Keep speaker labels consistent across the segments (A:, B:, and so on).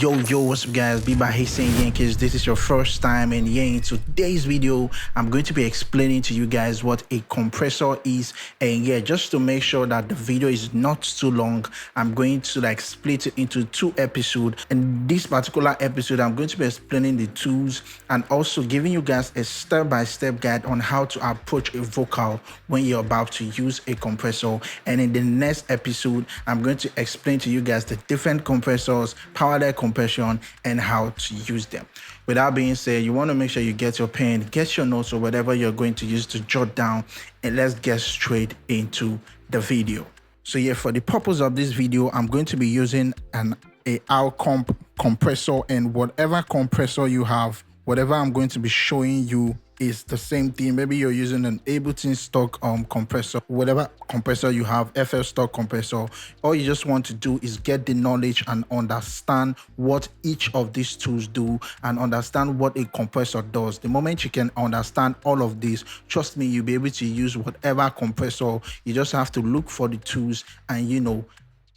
A: Yo, what's up guys, BeatsbyHcien in case this is your first time, and in today's video I'm going to be explaining to you guys what a compressor is. And just to make sure that the video is not too long, I'm going to split it into 2 episodes. And this particular episode I'm going to be explaining the tools and also giving you guys a step-by-step guide on how to approach a vocal when you're about to use a compressor. And in the next episode I'm going to explain to you guys the different compressors, power their compression, and how to use them. With that being said, you want to make sure you get your pen, get your notes, or whatever you're going to use to jot down, and let's get straight into the video. So for the purpose of this video, I'm going to be using a comp compressor, and whatever compressor you have, whatever I'm going to be showing you is the same thing. Maybe you're using an Ableton stock compressor, whatever compressor you have, FL stock compressor. All you just want to do is get the knowledge and understand what each of these tools do and understand what a compressor does. The moment you can understand all of this, trust me, you'll be able to use whatever compressor. You just have to look for the tools and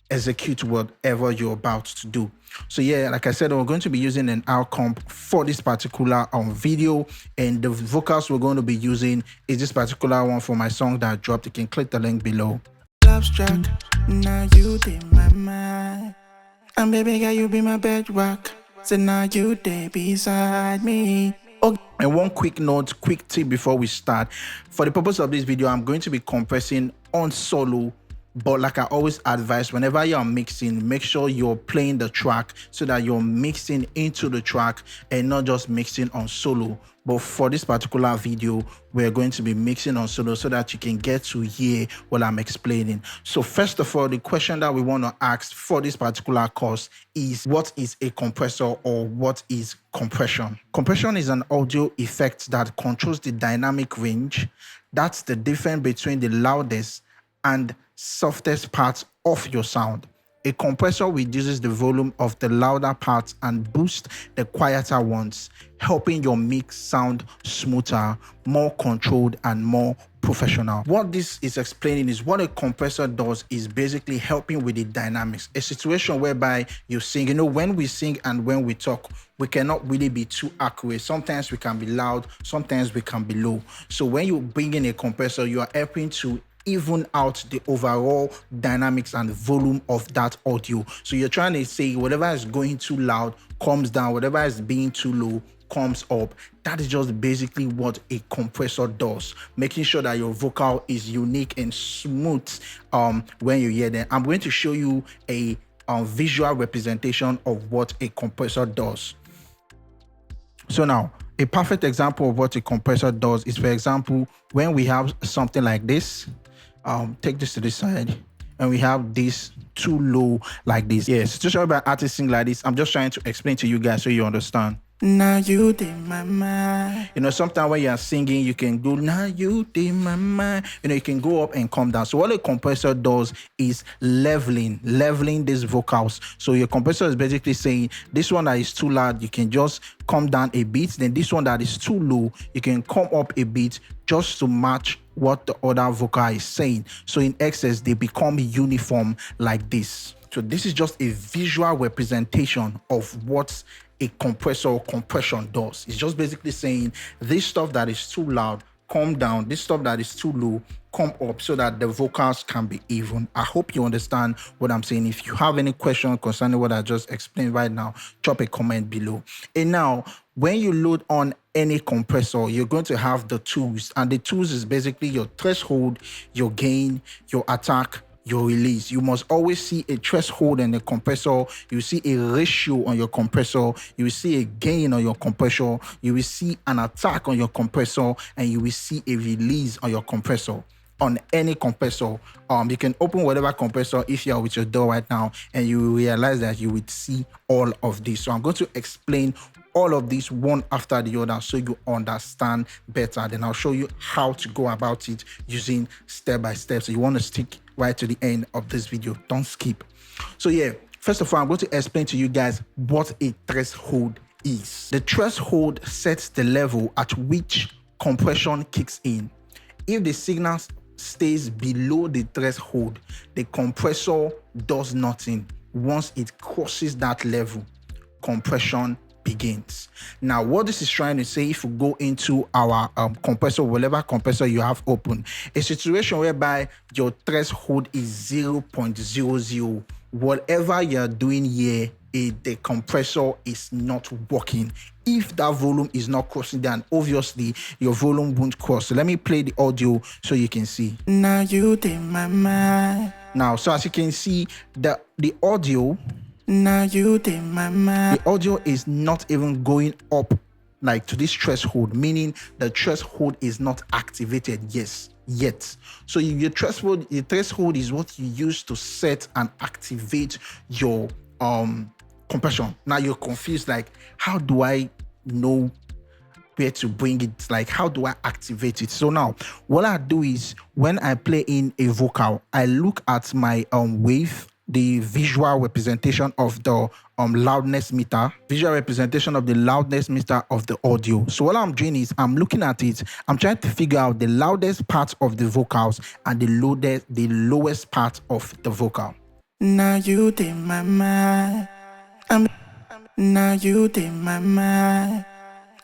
A: execute whatever you're about to do. So like I said, we're going to be using an comp for this particular video, and the vocals we're going to be using is this particular one for my song that I dropped. You can click the link below.
B: Abstract, now you did my mind, and baby girl, you be my bedrock. So now you there beside me.
A: And one quick tip before we start. For the purpose of this video, I'm going to be compressing on solo. But like I always advise, whenever you're mixing, make sure you're playing the track so that you're mixing into the track and not just mixing on solo. But for this particular video, we're going to be mixing on solo so that you can get to hear what I'm explaining. So first of all, the question that we want to ask for this particular course is, what is a compressor, or what is compression? Compression is an audio effect that controls the dynamic range. That's the difference between the loudest and softest parts of your sound. A compressor reduces the volume of the louder parts and boosts the quieter ones, helping your mix sound smoother, more controlled, and more professional. What this is explaining is what a compressor does is basically helping with the dynamics. A situation whereby you sing, when we sing and when we talk, we cannot really be too accurate. Sometimes we can be loud, sometimes we can be low. So when you bring in a compressor, you are helping to even out the overall dynamics and volume of that audio. So you're trying to say whatever is going too loud comes down, whatever is being too low comes up. That is just basically what a compressor does, making sure that your vocal is unique and smooth when you hear them. I'm going to show you a visual representation of what a compressor does. So now, a perfect example of what a compressor does is, for example, when we have something like this. Take this to the side, and we have this too low like this. Yes, just about artists sing like this. I'm just trying to explain to you guys so you understand.
B: Now you did my mind.
A: Sometimes when you're singing, you can go, now you did my mind. You can go up and come down. So what a compressor does is leveling these vocals. So your compressor is basically saying, this one that is too loud, you can just come down a bit. Then this one that is too low, you can come up a bit just to match what the other vocal is saying. So in excess, they become uniform like this. So this is just a visual representation of what a compressor or compression does. It's just basically saying this stuff that is too loud, come down. This stuff that is too low, come up, so that the vocals can be even. I hope you understand what I'm saying. If you have any question concerning what I just explained right now, drop a comment below. And now, when you load on any compressor, you're going to have the tools, and the tools is basically your threshold, your gain, your attack, your release. You must always see a threshold in the compressor. You see a ratio on your compressor. You will see a gain on your compressor. You will see an attack on your compressor, and you will see a release on your compressor. On any compressor, you can open whatever compressor if you are with your door right now, and you will realize that you would see all of this. So I'm going to explain all of these one after the other so you understand better. Then I'll show you how to go about it using step by step. So you want to stick right to the end of this video. Don't skip. So first of all, I'm going to explain to you guys what a threshold is. The threshold sets the level at which compression kicks in. If the signal stays below the threshold, the compressor does nothing once it crosses that level. compression begins. Now, what this is trying to say, if we go into our compressor, whatever compressor you have open, a situation whereby your threshold is 0.00, whatever you're doing here, the compressor is not working. If that volume is not crossing, then obviously your volume won't cross. So let me play the audio so you can see.
B: Now you in my mind.
A: Now, so as you can see, the audio,
B: Now you in my mind.
A: the audio is not even going up like to this threshold, meaning the threshold is not activated yet. So your threshold is what you use to set and activate your compression. Now you're confused, like, how do I know where to bring it? Like, how do I activate it? So now what I do is, when I play in a vocal, I look at my wave, the visual representation of the loudness meter, visual representation of the loudness meter of the audio. So what I'm doing is, I'm looking at it, I'm trying to figure out the loudest part of the vocals and the lowest part of the vocal.
B: Now you in my mind. Now you in my mind.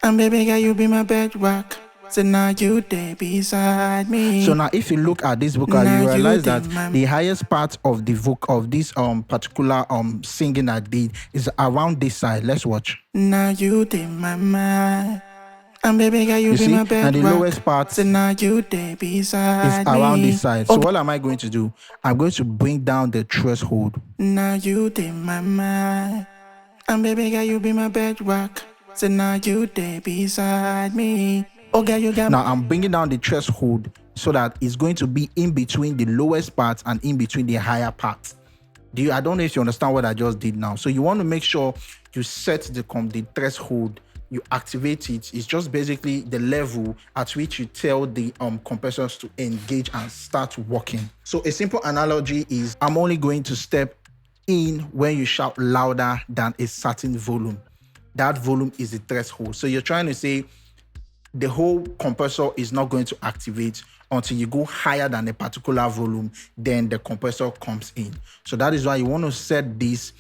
B: And baby girl, you be my bedrock. So now you there beside me.
A: So now if you look at this vocal,
B: Now
A: you
B: you
A: realize that
B: think my-
A: the highest part of the vocal of this particular singing I did is around this side. Let's watch.
B: Now you in my mind. And baby girl, you
A: You
B: be
A: see?
B: my
A: And
B: bedrock.
A: the lowest part
B: So now you there
A: is
B: beside me.
A: around this side. So
B: Okay.
A: what am I going to do? I'm going to bring down the threshold.
B: Now you in my mind. And baby girl, you be my bedrock. So now you there beside me. Oh girl, you got
A: Now I'm bringing down the threshold so that it's going to be in between the lowest part and in between the higher part. I don't know if you understand what I just did now. So you want to make sure you set the threshold, you activate it. It's just basically the level at which you tell the compressors to engage and start working. So a simple analogy is, I'm only going to step in when you shout louder than a certain volume. That volume is the threshold. So you're trying to say the whole compressor is not going to activate until you go higher than a particular volume, then the compressor comes in. So that is why you want to set this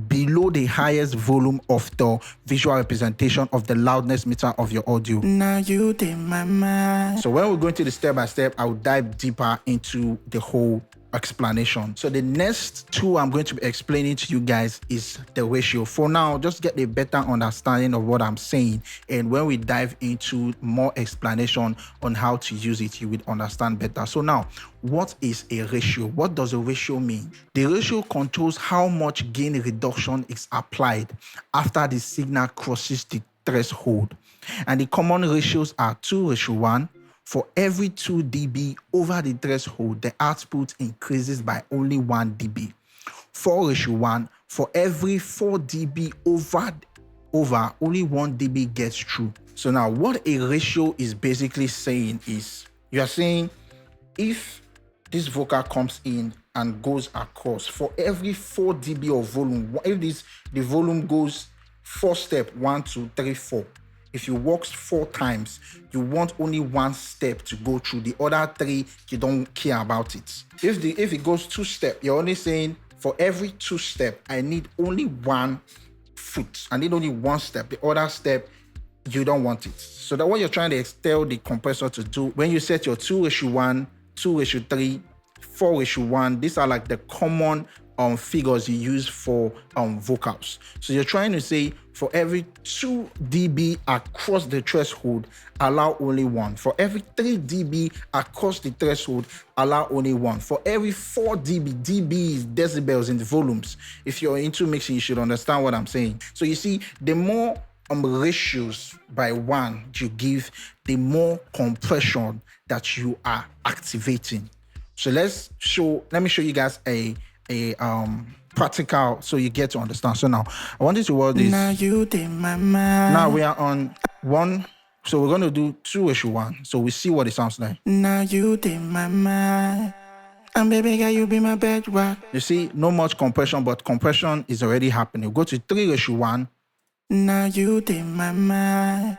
A: below the highest volume of the visual representation of the loudness meter of your audio.
B: Now you in my mind.
A: So when we go into the step-by-step, I will dive deeper into the whole explanation. So the next two I'm going to be explaining to you guys is the ratio. For now, just get a better understanding of what I'm saying, and when we dive into more explanation on how to use it, you will understand better. So now, what is a ratio? What does a ratio mean? The ratio controls how much gain reduction is applied after the signal crosses the threshold, and the common ratios are 2:1. For every 2 dB over the threshold, the output increases by only 1 dB. 4:1, for every 4 dB over, only 1 dB gets through. So now what a ratio is basically saying is, you are saying if this vocal comes in and goes across, for every 4 dB of volume, if the volume goes 4 step, 1, 2, 3, 4. If you walk 4 times, you want only 1 step to go through. The other 3, you don't care about it. If it goes 2 step, you're only saying for every 2 step, I need only 1 foot. I need only 1 step. The other step, you don't want it. So that what you're trying to tell the compressor to do, when you set your 2:1, 2:3, 4:1, these are like the common figures you use for vocals. So you're trying to say for every 2 dB across the threshold, allow only 1. For every 3 dB across the threshold, allow only 1. For every 4 dB, dB is decibels in the volumes. If you're into mixing, you should understand what I'm saying. So you see, the more ratios by 1 you give, the more compression that you are activating. So let me show you guys a practical so you get to understand. So now I want you to word this.
B: Now you in my mind.
A: Now we are on 1, so we're going to do 2:1. So we see what it sounds like.
B: Now you in my mind. And baby girl, you be my bedrock.
A: You see, no much compression, but compression is already happening. Go to 3:1.
B: Now you in my mind.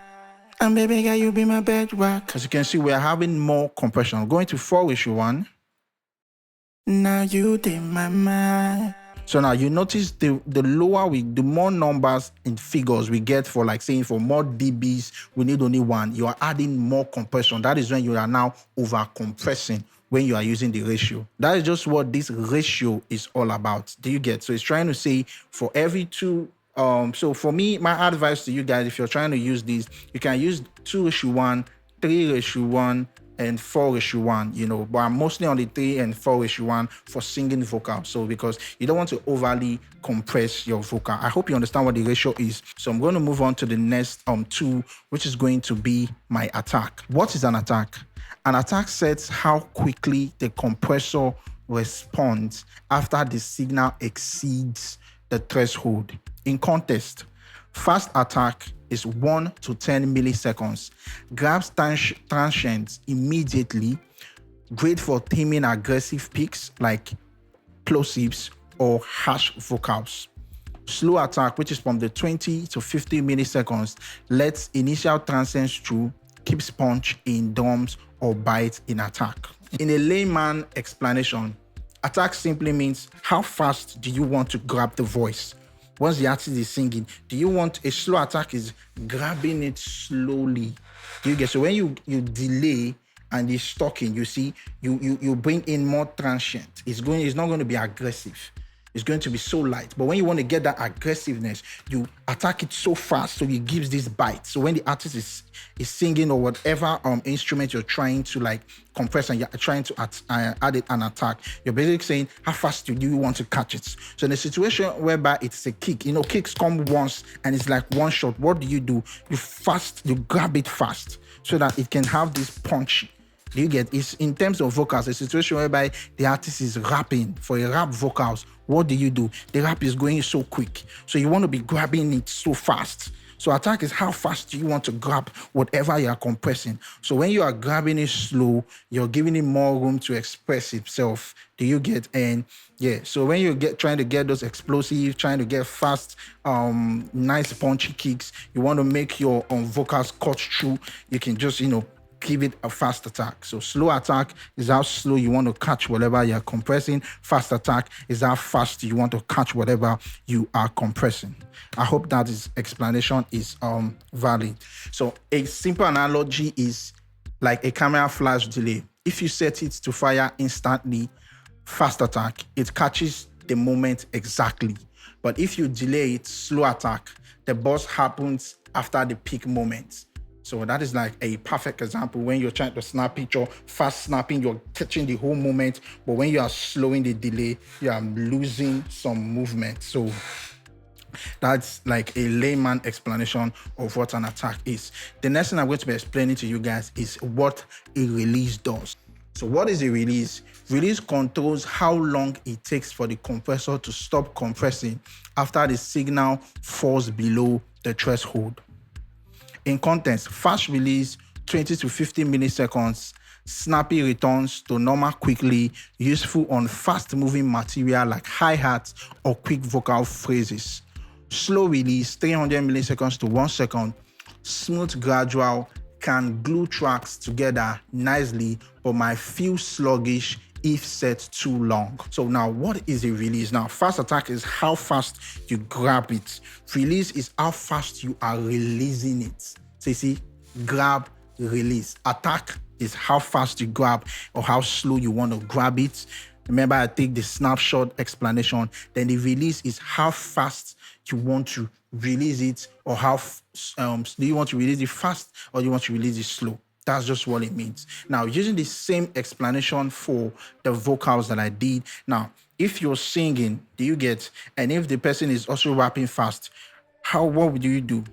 B: And baby girl, you be my bedrock.
A: As you can see, we are having more compression. Going to 4:1.
B: Now you in my mind.
A: So now you notice the lower the more numbers in figures we get for, like saying for more dBs, we need only one. You are adding more compression. That is when you are now over compressing when you are using the ratio. That is just what this ratio is all about. Do you get? So it's trying to say for every two, so for me, my advice to you guys, if you're trying to use these, you can use 2:1, 3:1, and 4:1, you know, but I'm mostly on the 3 and 4:1 for singing vocal. So because you don't want to overly compress your vocal. I hope you understand what the ratio is. So I'm going to move on to the next tool, which is going to be my attack. What is an attack? An attack sets how quickly the compressor responds after the signal exceeds the threshold. In context, fast attack is 1 to 10 milliseconds, grabs transients immediately, great for theming aggressive peaks like plosives or harsh vocals. Slow attack, which is from the 20 to 50 milliseconds, lets initial transients through, keeps punch in drums or bite in attack. In a layman explanation, attack simply means how fast do you want to grab the voice. Once the artist is singing, do you want a slow attack is grabbing it slowly? Do you get? So when you delay and it's talking, you see, you bring in more transient. It's not going to be aggressive. It's going to be so light. But when you want to get that aggressiveness, you attack it so fast, so it gives this bite. So when the artist is singing or whatever instrument you're trying to like compress and you're trying to add it an attack, you're basically saying how fast do you want to catch it. So in a situation whereby it's a kick, you know, kicks come once and it's like one shot. What do? You grab it fast so that it can have this punch. You get? It's in terms of vocals, a situation whereby the artist is rapping for a rap vocals. What do? The rap is going so quick, so you want to be grabbing it so fast. So attack is how fast do you want to grab whatever you are compressing. So when you are grabbing it slow, you're giving it more room to express itself. Do you get? And yeah, so when you trying to get those explosive, trying to get fast, nice punchy kicks, you want to make your vocals cut through. You can just, you know, give it a fast attack. So slow attack is how slow you want to catch whatever you're compressing. Fast attack is how fast you want to catch whatever you are compressing. I hope that this explanation is valid. So a simple analogy is like a camera flash delay. If you set it to fire instantly, fast attack, it catches the moment exactly. But if you delay it, slow attack, the burst happens after the peak moment. So that is like a perfect example. When you're trying to snap picture, fast snapping, you're catching the whole moment. But when you are slowing the delay, you are losing some movement. So that's like a layman explanation of what an attack is. The next thing I'm going to be explaining to you guys is what a release does. So what is a release? Release controls how long it takes for the compressor to stop compressing after the signal falls below the threshold. In context, fast release, 20 to 50 milliseconds, snappy returns to normal quickly, useful on fast-moving material like hi-hats or quick vocal phrases. Slow release, 300 milliseconds to 1 second, smooth gradual, can glue tracks together nicely, but might feel sluggish if set too long. So now what is a release? Now fast attack is how fast you grab it. Release is how fast you are releasing it. So you see, grab, release. Attack is how fast you grab or how slow you want to grab it. Remember, I take the snapshot explanation. Then the release is how fast you want to release it, or how do you want to release it fast or do you want to release it slow. That's just what it means. Now, using the same explanation for the vocals that I did. Now, if you're singing, do you get? And if the person is also rapping fast, what do you do?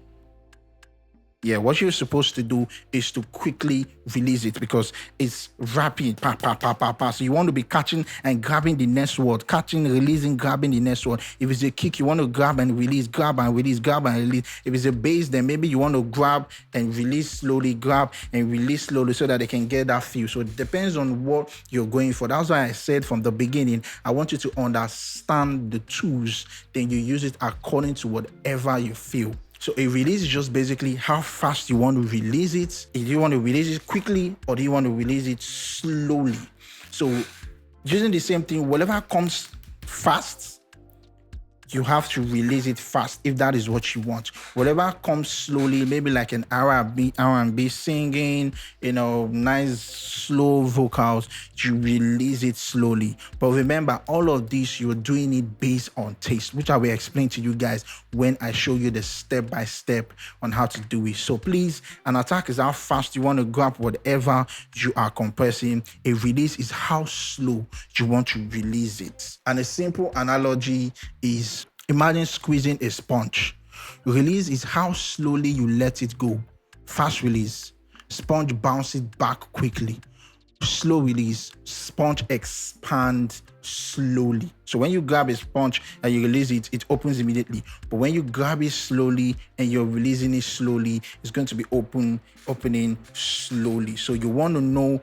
A: Yeah, what you're supposed to do is to quickly release it because it's rapping, pa, pa, pa, pa, pa. So you want to be catching and grabbing the next word, catching, releasing, grabbing the next word. If it's a kick, you want to grab and release, grab and release, grab and release. If it's a bass, then maybe you want to grab and release slowly, grab and release slowly so that they can get that feel. So it depends on what you're going for. That's why I said from the beginning, I want you to understand the tools, then you use it according to whatever you feel. So a release is just basically how fast you want to release it. Do you want to release it quickly or do you want to release it slowly? So using the same thing, whatever comes fast, you have to release it fast if that is what you want. Whatever comes slowly, maybe like an R&B singing, nice slow vocals, you release it slowly. But remember, all of this, you're doing it based on taste, which I will explain to you guys when I show you the step-by-step on how to do it. So please, an attack is how fast you want to grab whatever you are compressing. A release is how slow you want to release it. And a simple analogy is, imagine squeezing a sponge. Release is how slowly you let it go. Fast release, sponge bounces back quickly. Slow release, sponge expands slowly. So when you grab a sponge and you release it, it opens immediately. But when you grab it slowly and you're releasing it slowly, it's going to be opening slowly. So you want to know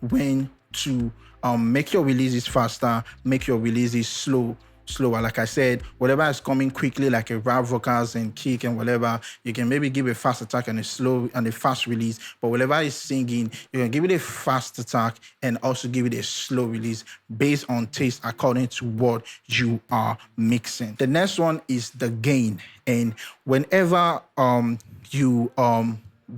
A: when to make your releases faster, make your releases slower. Like I said, whatever is coming quickly, like a rap vocals and kick and whatever, you can maybe give a fast attack and a slow and a fast release. But whatever is singing, you can give it a fast attack and also give it a slow release based on taste according to what you are mixing. The next one is the gain. And whenever you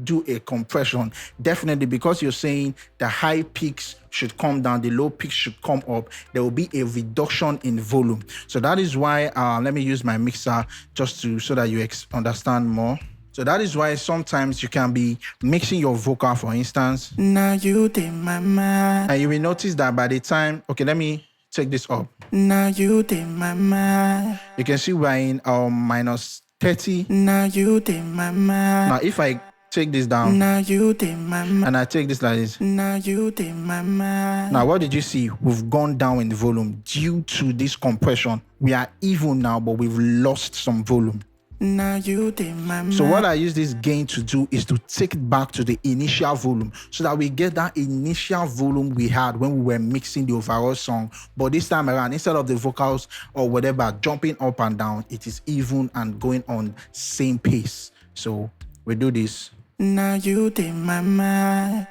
A: do a compression, definitely, because you're saying the high peaks should come down, the low peaks should come up, there will be a reduction in volume. So that is why let me use my mixer just so that you understand more. So that is why sometimes you can be mixing your vocal, for instance,
B: Now you take my mind.
A: and you will notice that by the time, okay, let me take this up.
B: Now you take my mind.
A: You can see we're in minus 30.
B: Now you take my mind.
A: Now if I take this down
B: Now you take my mind.
A: and I take this like this,
B: Now you take my mind.
A: now what did you see? We've gone down in the volume due to this compression. We are even now, but we've lost some volume.
B: Now you take my mind.
A: So what I use this gain to do is to take it back to the initial volume so that we get that initial volume we had when we were mixing the overall song. But this time around, instead of the vocals or whatever jumping up and down, it is even and going on same pace. So we do this.
B: Now you take my mind.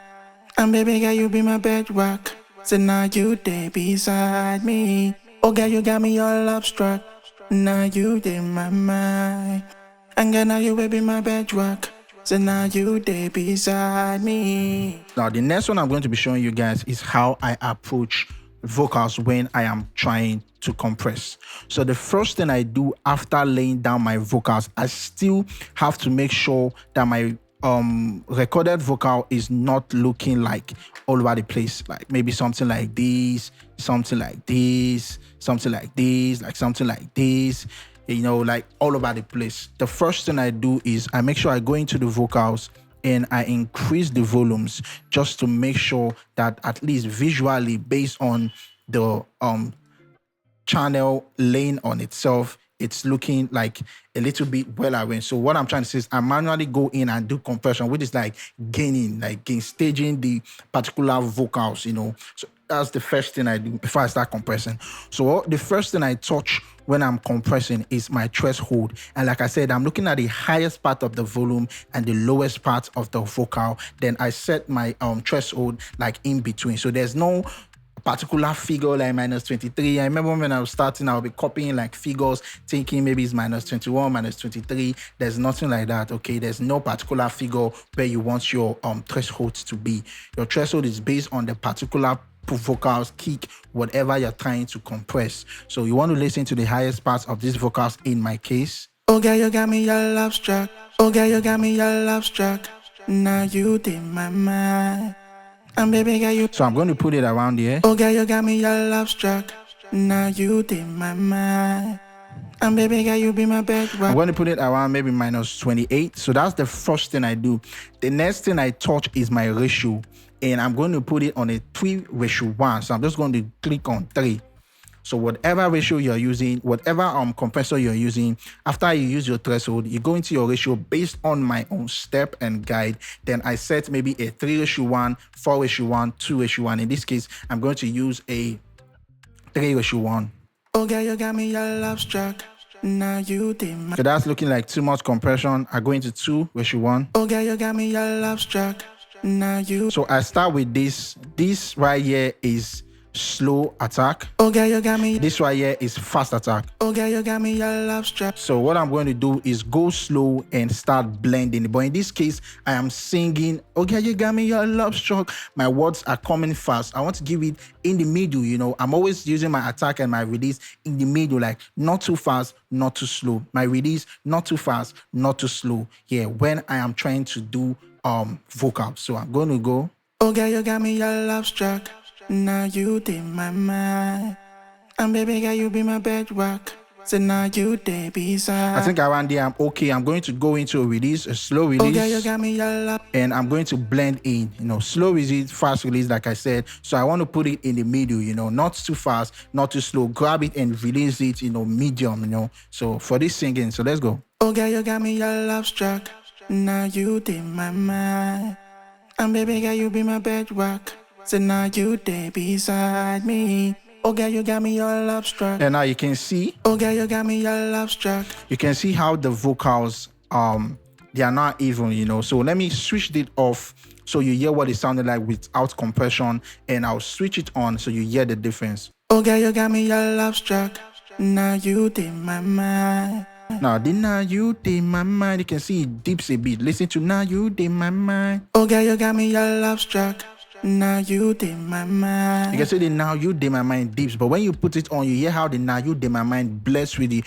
B: And baby girl, you be my bedrock. So now you there beside me. Oh girl, you got me all abstract. Now you take my mind. And girl, now you will be my bedrock. So now you there beside me.
A: Now the next one I'm going to be showing you guys is how I approach vocals when I am trying to compress. So the first thing I do after laying down my vocals, I still have to make sure that my recorded vocal is not looking like all over the place, like maybe something like this, something like this, something like this, like something like this, like all over the place. The first thing I do is I make sure I go into the vocals and I increase the volumes just to make sure that at least visually, based on the channel lane on itself, it's looking like a little bit well arranged. So what I'm trying to say is I manually go in and do compression, which is like gain staging the particular vocals, So that's the first thing I do before I start compressing. So the first thing I touch when I'm compressing is my threshold. And like I said, I'm looking at the highest part of the volume and the lowest part of the vocal. Then I set my threshold like in between. So there's no particular figure like minus 23. I remember when I was starting, I'll be copying like figures, thinking maybe it's minus 21, minus 23. There's nothing like that, okay? There's no particular figure where you want your threshold to be. Your threshold is based on the particular vocals, kick, whatever you're trying to compress. So you want to listen to the highest parts of these vocals in my case.
B: Oh girl, you got me all abstract. Oh girl, you got me all abstract. Now you take my mind. And baby girl, you.
A: So I'm going to put it around here.
B: Oh girl, you got me all abstract. Now you take my mind. And baby girl, you be my bedrock.
A: I'm going to put it around maybe minus 28. So that's the first thing I do. The next thing I touch is my ratio. And I'm going to put it on a 3:1. So I'm just going to click on 3. So whatever ratio you're using, whatever compressor you're using, after you use your threshold, you go into your ratio based on my own step and guide. Then I set maybe a 3:1, 4:1, 2:1. In this case, I'm going to use a 3:1.
B: Oh girl, you got me all abstract. Now you take my.
A: So that's looking like too much compression. I go into 2:1.
B: Oh girl, you got me all abstract. Now you.
A: So I start with this. This right here is slow attack.
B: Oh girl, you got me.
A: This right here is fast attack.
B: Oh girl, you got me your love struck.
A: So what I'm going to do is go slow and start blending. But in this case, I am singing, oh girl, you got me your love struck. My words are coming fast. I want to give it in the middle, you know. I'm always using my attack and my release in the middle, like not too fast, not too slow. My release, not too fast, not too slow. Yeah, when I am trying to do vocal. So I'm going to go.
B: Oh girl, you got me your love struck. Now you take my mind. And baby girl, you be my bedrock. So now you day beside.
A: I think around there I'm okay. I'm going to go into a release, a slow release.
B: Oh girl, you got me your love.
A: And I'm going to blend in, you know, slow release, fast release, like I said. So I want to put it in the middle, you know, not too fast, not too slow. Grab it and release it, you know, medium, you know. So for this singing, so let's go.
B: Oh girl, you got me your love struck. Now you take my mind. And baby girl, you be my bedrock. So now you day beside me. Oh girl, you got me your love struck.
A: And now you can see.
B: Oh girl, you got me your love struck.
A: You can see how the vocals, they are not even, you know. So let me switch it off so you hear what it sounded like without compression. And I'll switch it on so you hear the difference.
B: Oh girl, you got me your love struck. Now you take my mind.
A: Now, the now you take my mind. You can see it dips a bit. Listen to now you take my mind.
B: Oh girl, you got me your love struck. Now you take my mind.
A: You can see the now you take my mind dips, but when you put it on, you hear how the now you take my mind blends with the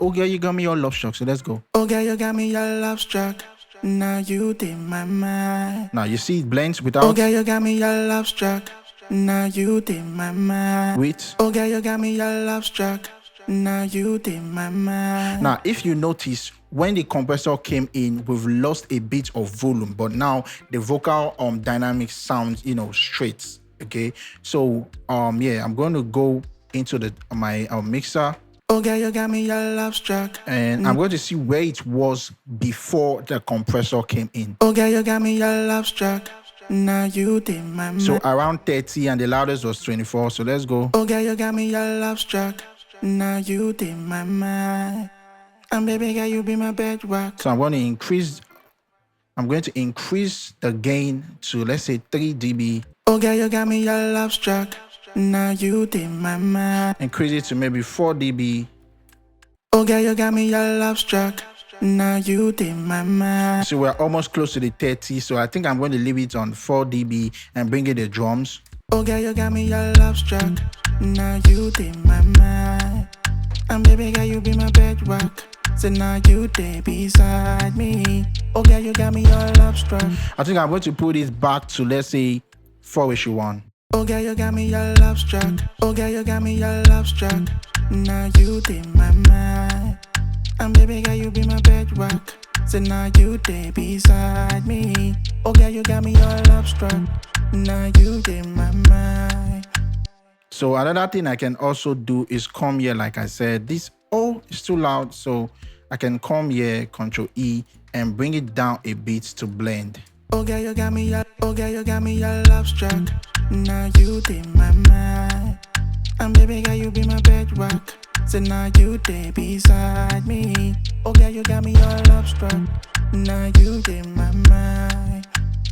A: oh girl, you got me your love struck. So let's go.
B: Oh girl, you got me your love struck. Now you take my mind.
A: Now you see it blends without.
B: Oh girl, you got me your love struck. Now you take my mind.
A: With.
B: Oh girl, you got me your love struck. Now you take my mind.
A: Now, if you notice, when the compressor came in, we've lost a bit of volume, but now the vocal dynamics sounds, you know, straight. Okay, so yeah, I'm going to go into my mixer.
B: Oh girl, you got me your love struck.
A: And I'm going to see where it was before the compressor came in.
B: Oh girl, you got me your love struck. Now you take my mind.
A: So around 30 and the loudest was 24. So let's go.
B: Oh girl, you got me your love struck. Now you take my mind. And baby girl, you be my bedrock.
A: So I'm going to increase the gain to, let's say, 3 dB.
B: Oh girl, you got me your love struck. Now you take my mind.
A: Increase it to maybe 4 dB.
B: Oh girl, you got me your love struck. Now you take my mind.
A: So we're almost close to the 30. So I think I'm going to leave it on 4 dB and bring in the drums.
B: Oh girl, you got me your love struck. Now you take my mind. And baby girl, you be my bedrock. So now you day beside me. Oh girl, you got me your love struck.
A: I think I'm going to put it back to, let's say, 4:1.
B: Oh girl, you got me your love struck. Oh girl, you got me your love struck. Now you take my mind. And baby girl, you be my bedrock. So now you day beside me. Oh girl, you got me your love struck. Now you take my mind.
A: So another thing I can also do is come here, like I said, this is too loud, so I can come here, Control E, and bring it down a bit to blend.
B: Oh girl, you got me your love struck. Now you take my mind. And baby girl, you be my bedrock. So now you day beside me. Oh girl, you got me your love struck. Now you take my mind.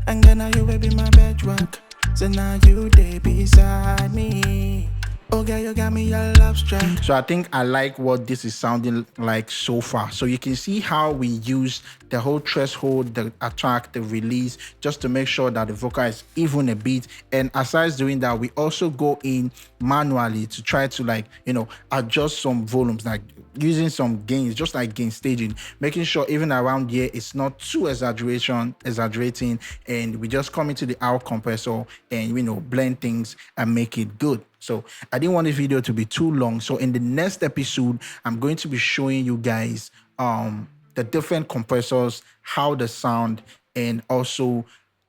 B: And then now you will be my bedrock. So now you day beside me. Oh girl, you got me your love struck.
A: So I think I like what this is sounding like so far. So you can see how we use the whole threshold, the attack, the release, just to make sure that the vocal is even a bit. And aside doing that, we also go in manually to try to, like, you know, adjust some volumes, like using some gains, just like gain staging, making sure even around here it's not too exaggerating, and we just come into the out compressor and, you know, blend things and make it good. So I didn't want this video to be too long. So in the next episode, I'm going to be showing you guys the different compressors, how they sound, and also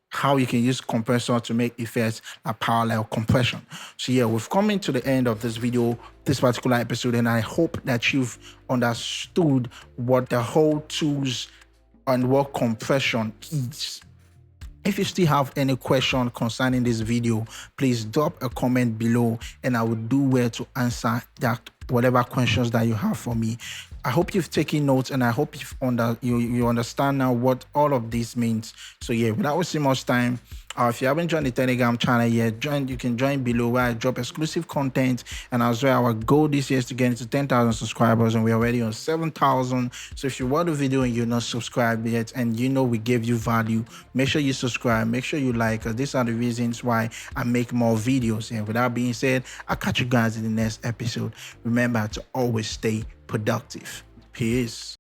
A: how you can use compressor to make effects like parallel compression. So yeah, we've come into the end of this video, this particular episode, and I hope that you've understood what the whole tools and what compression is. If you still have any question concerning this video, please drop a comment below and I will do well to answer that, whatever questions that you have for me. I hope you've taken notes, and I hope you understand now what all of this means. So yeah, without wasting much time, If you haven't joined the Telegram channel yet, you can join below where I drop exclusive content. And as well, our goal this year is to get into 10,000 subscribers, and we're already on 7,000. So if you watch the video and you're not subscribed yet, and you know we gave you value, make sure you subscribe, make sure you like, because these are the reasons why I make more videos. And with that being said, I'll catch you guys in the next episode. Remember to always stay productive. Peace.